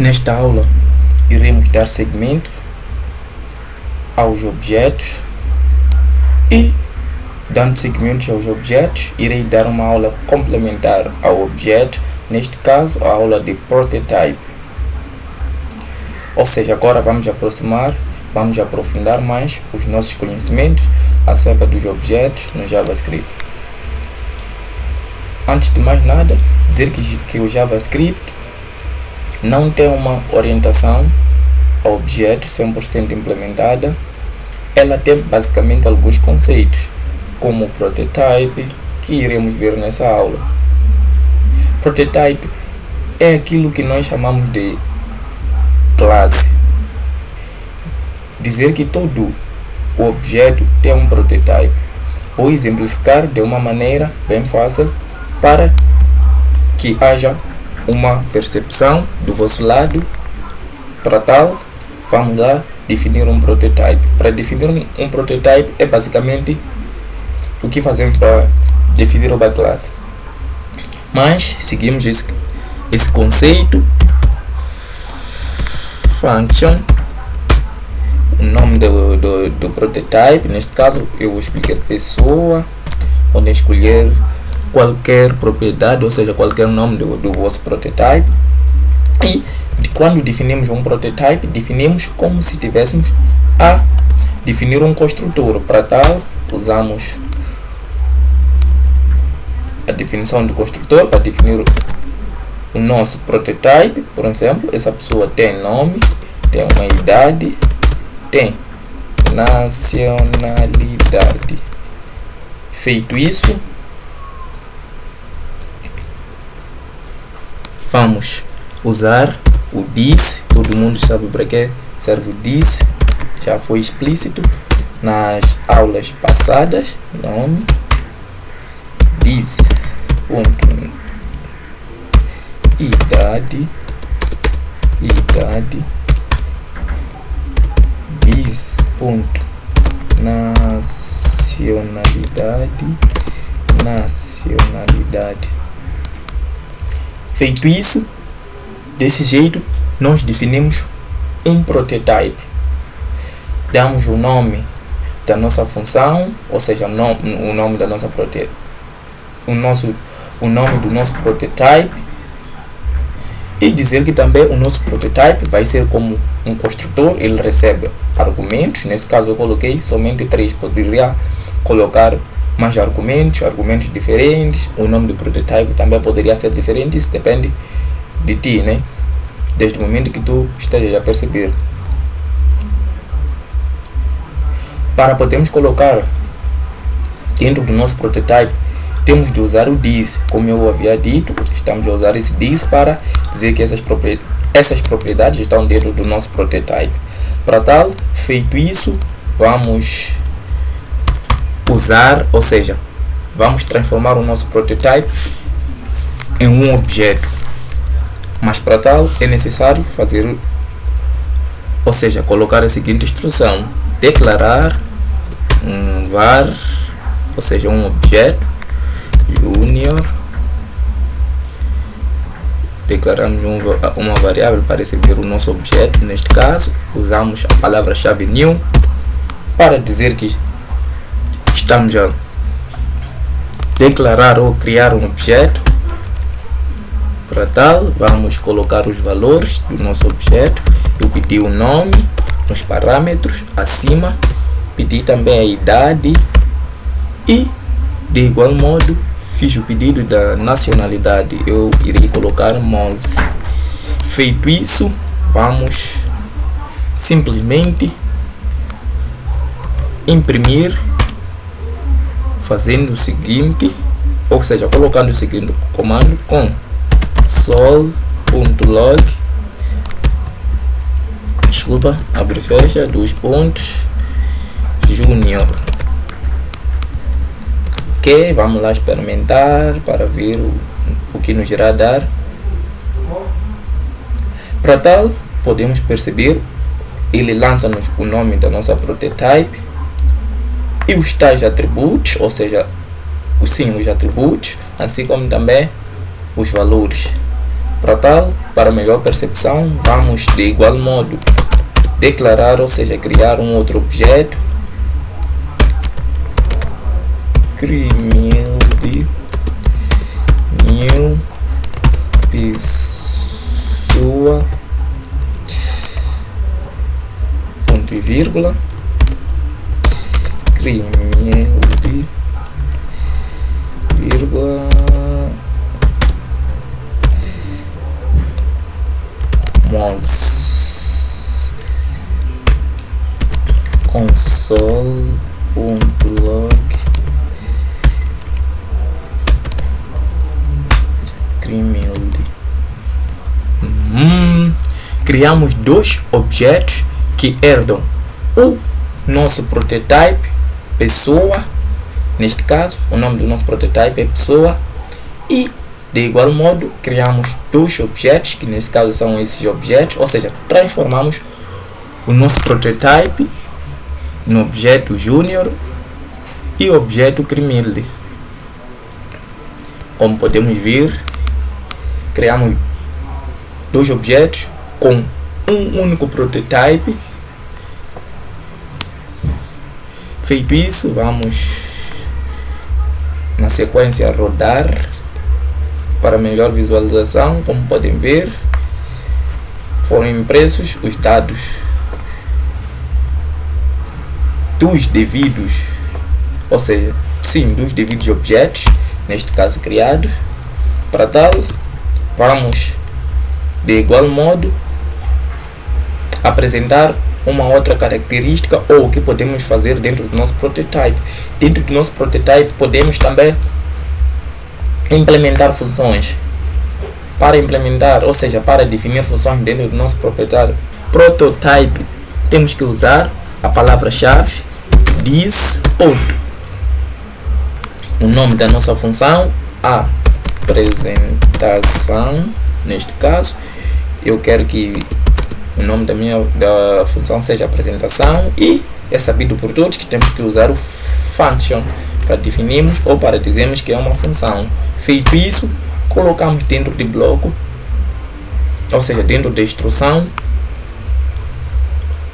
Nesta aula, iremos dar seguimento aos objetos e, dando seguimento aos objetos, irei dar uma aula complementar ao objeto, neste caso, a aula de prototype. Ou seja, agora vamos aprofundar mais os nossos conhecimentos acerca dos objetos no JavaScript. Antes de mais nada, dizer que o JavaScript não tem uma orientação a objetos 100% implementada. Ela tem basicamente alguns conceitos, como o prototype, que iremos ver nessa aula. Prototype é aquilo que nós chamamos de classe. Dizer que todo o objeto tem um prototype. Vou exemplificar de uma maneira bem fácil para que haja uma percepção do vosso lado. Para tal, vamos lá definir um prototype. Para definir um prototype é basicamente o que fazemos para definir uma classe. Mas seguimos esse conceito. Function, o nome do prototype. Neste caso eu vou explicar pessoa. Podem escolher qualquer propriedade, ou seja, qualquer nome do vosso prototype. E quando definimos um prototype, definimos como se estivéssemos a definir um construtor. Para tal, usamos a definição do construtor para definir o nosso prototype. Por exemplo, essa pessoa tem nome, tem uma idade, tem nacionalidade. Feito isso, vamos usar o this. Todo mundo sabe para que serve o this, já foi explícito nas aulas passadas. Nome, this, ponto, idade, this, ponto, nacionalidade. Feito isso, desse jeito, nós definimos um prototype. Damos o nome da nossa função, ou seja, o nome da nossa o nome do nosso prototype, e dizer que também o nosso prototype vai ser como um construtor. Ele recebe argumentos. Nesse caso eu coloquei somente 3, poderia colocar mais argumentos diferentes. O nome do prototype também poderia ser diferente, isso depende de ti, né? Desde o momento que tu estejas a perceber. Para podermos colocar dentro do nosso prototype, temos de usar o this. Como eu havia dito, estamos a usar esse this para dizer que essas propriedades estão dentro do nosso prototype. Para tal, feito isso, vamos usar, ou seja, vamos transformar o nosso prototype em um objeto. Mas para tal é necessário fazer, ou seja, colocar a seguinte instrução: declarar um var, ou seja, um objeto junior. Declaramos uma variável para receber o nosso objeto. Neste caso, usamos a palavra-chave new para dizer que estamos a declarar ou criar um objeto. Para tal, vamos colocar os valores do nosso objeto. Eu pedi o nome nos parâmetros acima, pedi também a idade e, de igual modo, fiz o pedido da nacionalidade. Eu irei colocar Mose. Feito isso, vamos simplesmente imprimir, fazendo o seguinte, ou seja, colocando o seguinte comando: com sol.log, abre e fecha, 2 pontos, junior. Ok, vamos lá experimentar para ver o que nos irá dar. Para tal, podemos perceber, ele lança-nos o nome da nossa prototype e os tais atributos, ou seja, os atributos, assim como também os valores. Para tal, para melhor percepção, vamos de igual modo declarar, ou seja, criar um outro objeto. Cremilde new pessoa ponto e vírgula Cremilde vírgula Mos console.log Cremilde. Criamos dois objetos que herdam o nosso prototype pessoa. Neste caso, o nome do nosso prototype é pessoa, e de igual modo criamos dois objetos, que nesse caso são esses objetos, ou seja, transformamos o nosso prototype no objeto júnior e objeto Cremilde. Como podemos ver, criamos dois objetos com um único prototype. Feito isso, vamos na sequência rodar para melhor visualização. Como podem ver, foram impressos os dados dos devidos, ou seja, sim, dos devidos objetos, neste caso criados. Para tal, vamos de igual modo apresentar uma outra característica, ou o que podemos fazer dentro do nosso prototype. Dentro do nosso prototype podemos também implementar funções. Para implementar, ou seja, para definir funções dentro do nosso prototype, temos que usar a palavra-chave this ponto. O nome da nossa função, apresentação. Neste caso, eu quero que o nome da função seja apresentação, e é sabido por todos que temos que usar o function para definirmos ou para dizermos que é uma função. Feito isso, colocamos dentro de bloco, ou seja, dentro da instrução,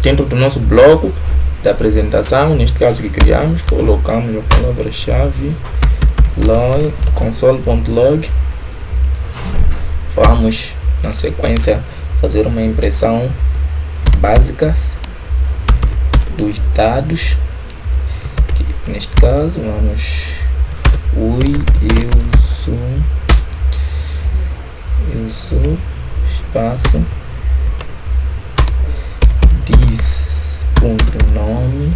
dentro do nosso bloco da apresentação, neste caso que criamos, colocamos a palavra-chave log console.log. Vamos na sequência fazer uma impressão básica dos dados, que neste caso vamos eu sou espaço this ponto nome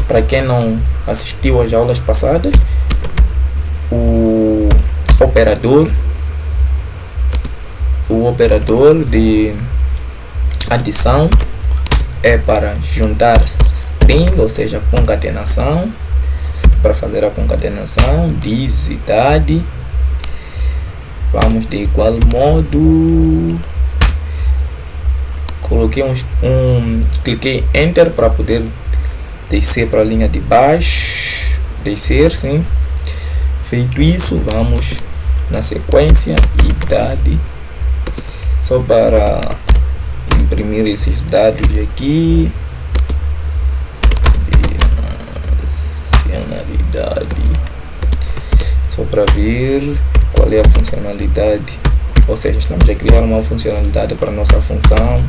Para quem não assistiu às aulas passadas, o operador de adição é para juntar string, ou seja, concatenação. Para fazer a concatenação, diz idade, vamos de igual modo, cliquei enter para poder descer para a linha de baixo, descer, sim. Feito isso, vamos na sequência idade, só para imprimir esses dados aqui. Funcionalidade, só para ver qual é a funcionalidade, ou seja, estamos a criar uma funcionalidade para a nossa função.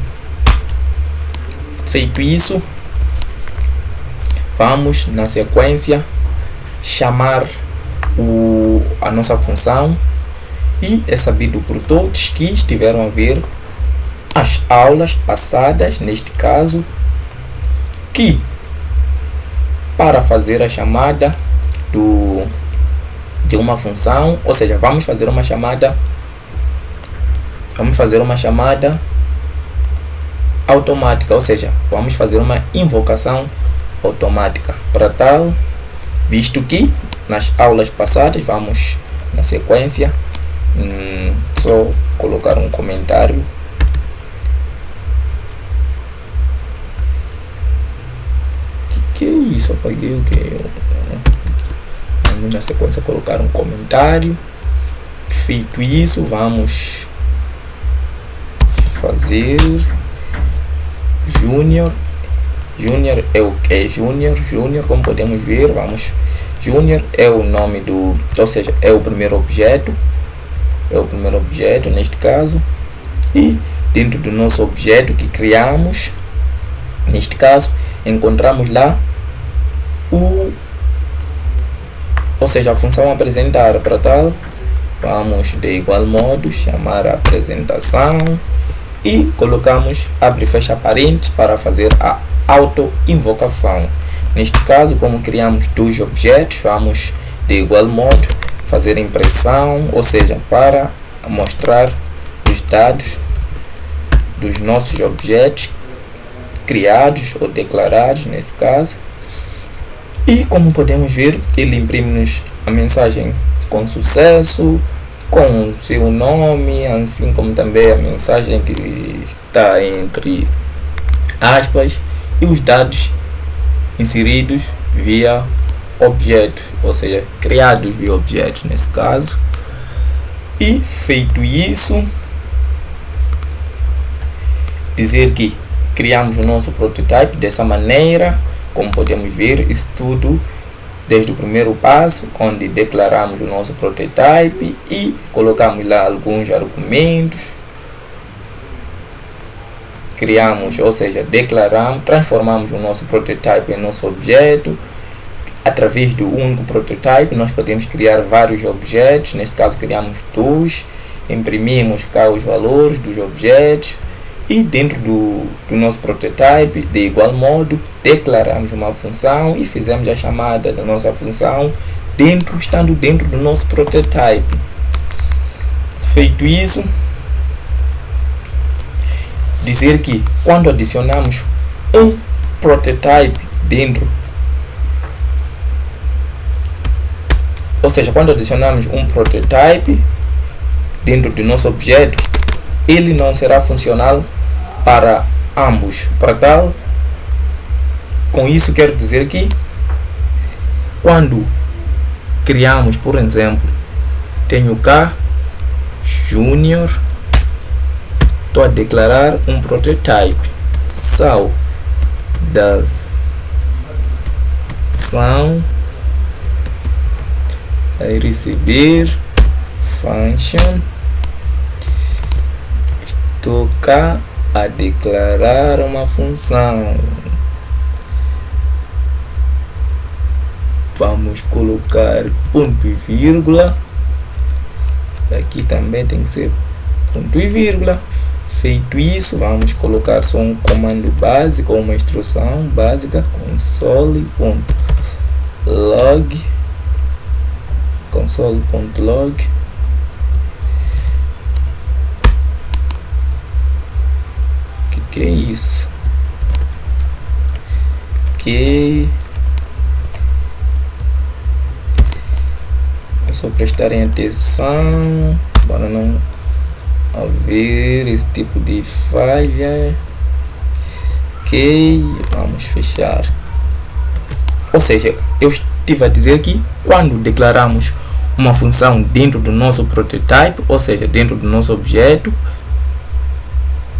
Feito isso, vamos na sequência chamar a nossa função, e é sabido por todos que estiveram a ver as aulas passadas, neste caso, que para fazer a chamada de uma função, ou seja, vamos fazer uma chamada automática, ou seja, vamos fazer uma invocação automática. Para tal, visto que nas aulas passadas, vamos na sequência só colocar um comentário. Que é isso? Apaguei o que? vamos na sequência colocar um comentário. Feito isso, vamos fazer Júnior. Júnior é o que é Júnior? Júnior, como podemos ver, Júnior é o nome do, ou seja, é o primeiro objeto. É o primeiro objeto neste caso. E dentro do nosso objeto que criamos, neste caso, encontramos lá ou seja, a função apresentar. Para tal, vamos de igual modo chamar a apresentação e colocamos abre e fecha parênteses para fazer a auto-invocação. Neste caso, como criamos dois objetos, vamos de igual modo fazer impressão, ou seja, para mostrar os dados dos nossos objetos criados ou declarados nesse caso. E como podemos ver, ele imprime-nos a mensagem com sucesso, com seu nome, assim como também a mensagem que está entre aspas e os dados inseridos via objetos, ou seja, criados via objetos nesse caso. E feito isso, dizer que criamos o nosso prototype dessa maneira. Como podemos ver, isso tudo desde o primeiro passo, onde declaramos o nosso prototype e colocamos lá alguns argumentos, criamos, ou seja, declaramos, transformamos o nosso prototype em nosso objeto. Através do único prototype nós podemos criar vários objetos, nesse caso criamos dois, imprimimos cá os valores dos objetos e dentro do nosso prototype, de igual modo, declaramos uma função e fizemos a chamada da nossa função estando dentro do nosso prototype. Feito isso, dizer que quando adicionamos um prototype dentro, ou seja, quando adicionamos um prototype dentro do nosso objeto, ele não será funcional para ambos. Para tal, com isso quero dizer que quando criamos, por exemplo, tenho cá Júnior, estou a declarar um prototype, saudação a receber function, estou cá a declarar uma função. Vamos colocar ponto e vírgula, aqui também tem que ser ponto e vírgula. Feito isso, vamos colocar só um comando básico, uma instrução básica, console.log. Que é isso? É só prestarem atenção para não haver esse tipo de falha. Ok, vamos fechar. Ou seja, eu estive a dizer que quando declaramos uma função dentro do nosso prototype, ou seja, dentro do nosso objeto,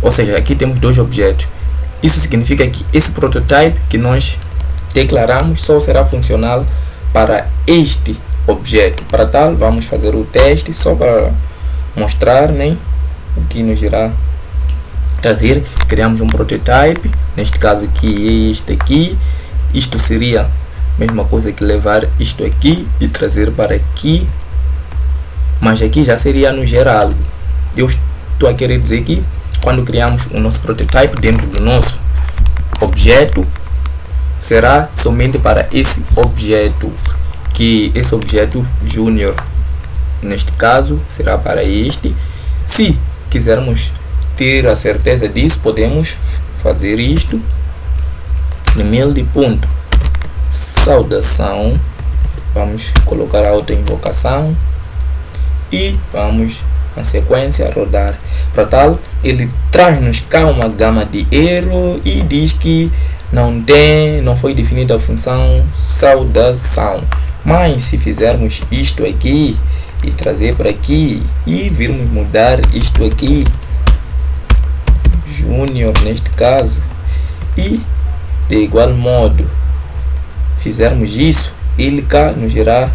ou seja, aqui temos dois objetos. Isso significa que esse prototype que nós declaramos só será funcional para este objeto. Para tal, vamos fazer o teste só para mostrar, né, o que nos irá trazer. Criamos um prototype, neste caso aqui, este aqui. Isto seria a mesma coisa que levar isto aqui e trazer para aqui, mas aqui já seria no geral. Eu estou a querer dizer que quando criamos o nosso prototype dentro do nosso objeto, será somente para esse objeto, que esse objeto Júnior, neste caso, será para este. Se quisermos ter a certeza disso, podemos fazer isto, email de ponto saudação, vamos colocar a autoinvocação e vamos na sequência rodar. Para tal, ele traz-nos cá uma gama de erro e diz que não foi definida a função saudação. Mas se fizermos isto aqui e trazer para aqui e virmos mudar isto aqui, Júnior neste caso, e de igual modo fizermos isso, ele cá nos irá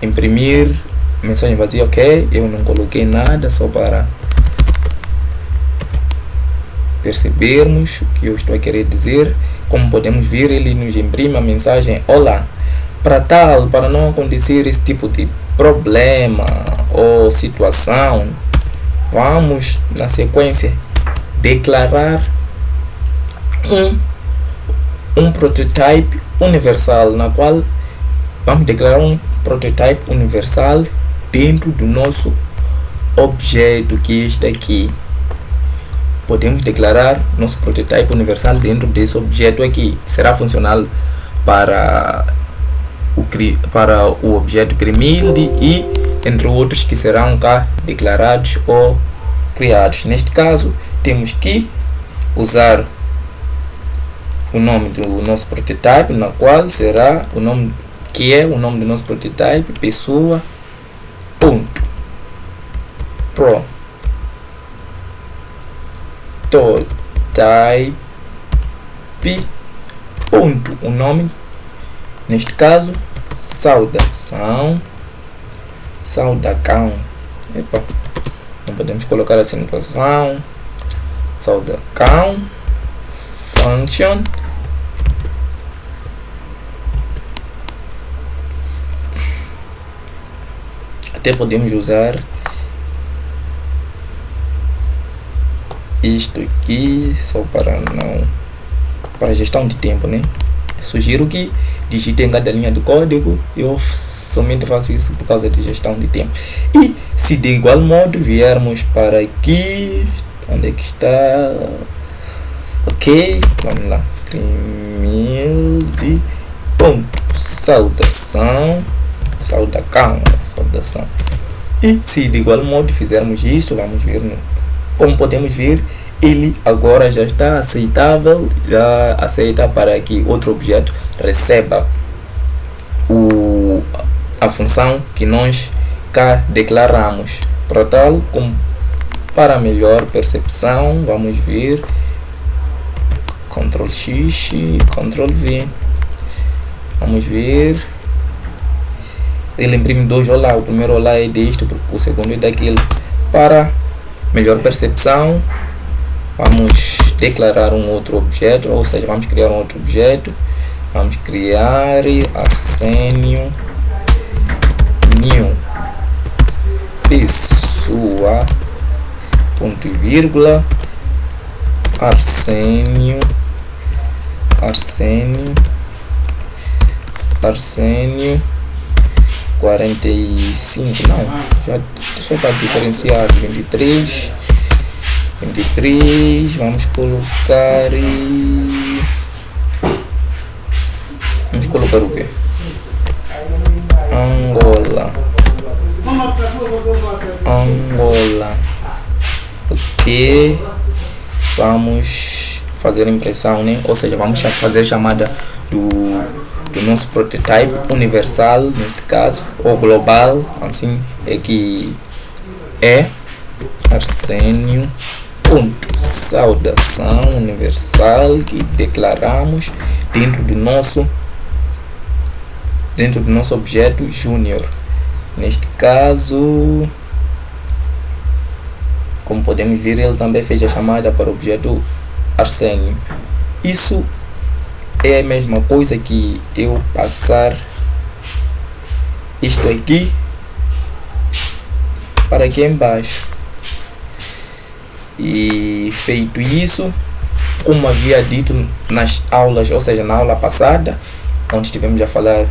imprimir mensagem vazia. Ok, eu não coloquei nada, só para percebermos o que eu estou a querer dizer. Como podemos ver, ele nos imprime a mensagem olá. Para não acontecer esse tipo de problema ou situação, vamos na sequência declarar um prototype universal, na qual vamos declarar um prototype universal dentro do nosso objeto que está aqui. Podemos declarar nosso prototype universal dentro desse objeto aqui. Será funcional para o objeto CREMILD e entre outros que serão cá declarados ou criados. Neste caso, temos que usar o nome do nosso prototype, na qual será o nome que é o nome do nosso prototype, pessoa ponto prototype ponto, o nome neste caso saudação. Epa, não podemos colocar assim notação. Saudação function até podemos usar isto aqui só para gestão de tempo, né? Sugiro que digitem cada linha do código. Eu somente faço isso por causa de gestão de tempo. E se de igual modo viermos para aqui, onde é que está? Ok, vamos lá. CREMILD ponto saudação. E se de igual modo fizermos isso, vamos ver, como podemos ver, ele agora já está aceitável, já aceita para que outro objeto receba a função que nós cá declaramos. Para tal, para melhor percepção, vamos ver Ctrl X, Ctrl V. Vamos ver. Ele imprime dois olá. O primeiro olá é deste, o segundo é daquele. Para melhor percepção, vamos declarar um outro objeto, ou seja, vamos criar um outro objeto. Vamos criar Arsenio new pessoa ponto e vírgula Arsenio 45, não, já só para diferenciar 23, vamos colocar o que? Angola. Ok, vamos fazer a impressão, né? Ou seja, vamos fazer a chamada do nosso prototype universal, neste caso, ou global, assim é que é Arsenio ponto saudação universal, que declaramos dentro do nosso objeto Júnior. Neste caso, como podemos ver, ele também fez a chamada para o objeto Arsenio. Isso é a mesma coisa que eu passar isto aqui para aqui embaixo. E feito isso, como havia dito nas aulas, ou seja, na aula passada, onde estivemos a falar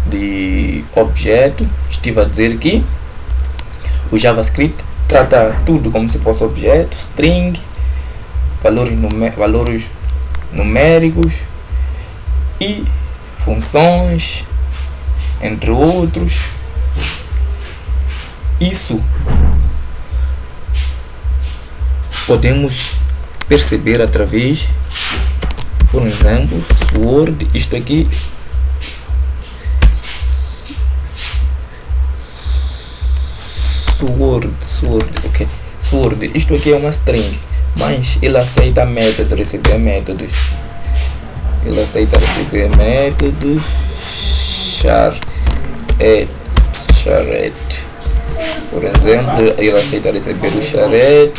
de objeto, estive a dizer que o JavaScript trata tudo como se fosse objeto, string, valores numéricos e funções, entre outros. Isso podemos perceber através, por exemplo, Word, isto aqui, ok. Sword, isto aqui é uma string, mas ele aceita método, receber métodos. Ele aceita receber métodos charret. Por exemplo, ele aceita receber o charret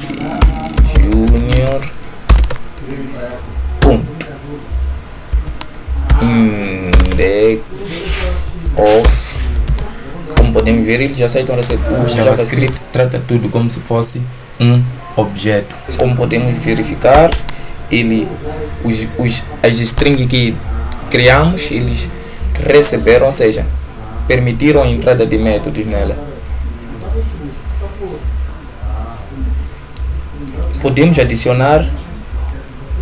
e junior ponto index of. Como podemos ver, eles já aceitam receber. O JavaScript trata tudo como se fosse um objeto. Como podemos verificar, as strings que criamos, eles receberam, ou seja, permitiram a entrada de métodos nela. Podemos adicionar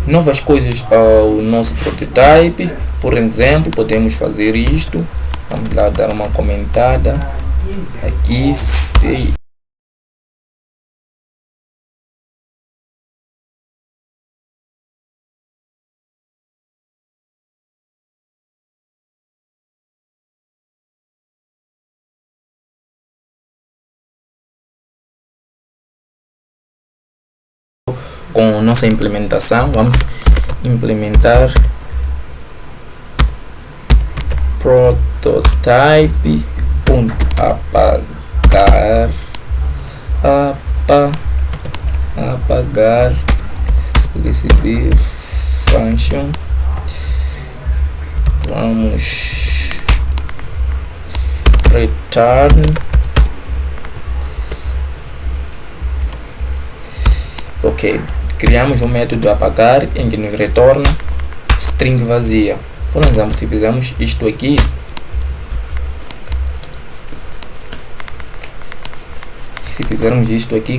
novas coisas ao nosso prototype. Por exemplo, podemos fazer isto. Vamos lá dar uma comentada aqui. Com nossa implementação, vamos implementar prototype.apagar receber function. Vamos return. Ok, criamos um método apagar em que nos retorna string vazia. Por exemplo, se fizermos isto aqui,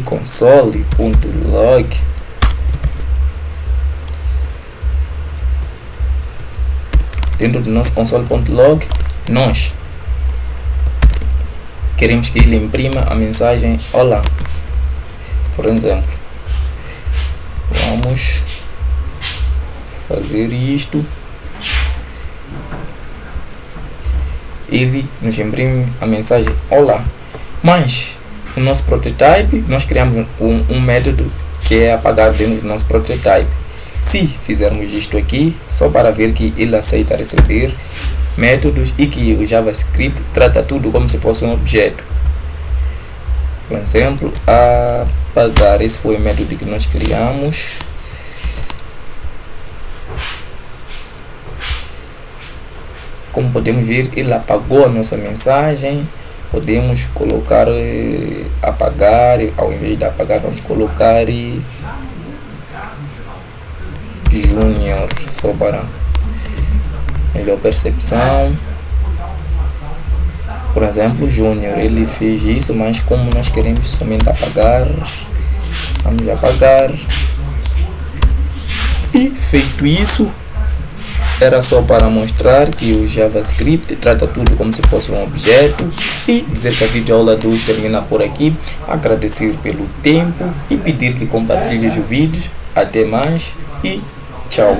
console.log, dentro do nosso console.log, nós queremos que ele imprima a mensagem olá. Por exemplo, vamos fazer isto. Ele nos imprime a mensagem olá. Mas no nosso prototype nós criamos um método que é apagar dentro do nosso prototype. Se fizermos isto aqui, só para ver que ele aceita receber métodos e que o JavaScript trata tudo como se fosse um objeto. Por exemplo, apagar, esse foi o método que nós criamos. Como podemos ver, ele apagou a nossa mensagem. Podemos colocar apagar, ao invés de apagar, vamos colocar junior, só para melhor percepção. Por exemplo, junior, ele fez isso, mas como nós queremos somente apagar, vamos apagar. E feito isso, era só para mostrar que o JavaScript trata tudo como se fosse um objeto e dizer que a videoaula 2 termina por aqui. Agradecer pelo tempo e pedir que compartilhe os vídeos. Até mais e tchau.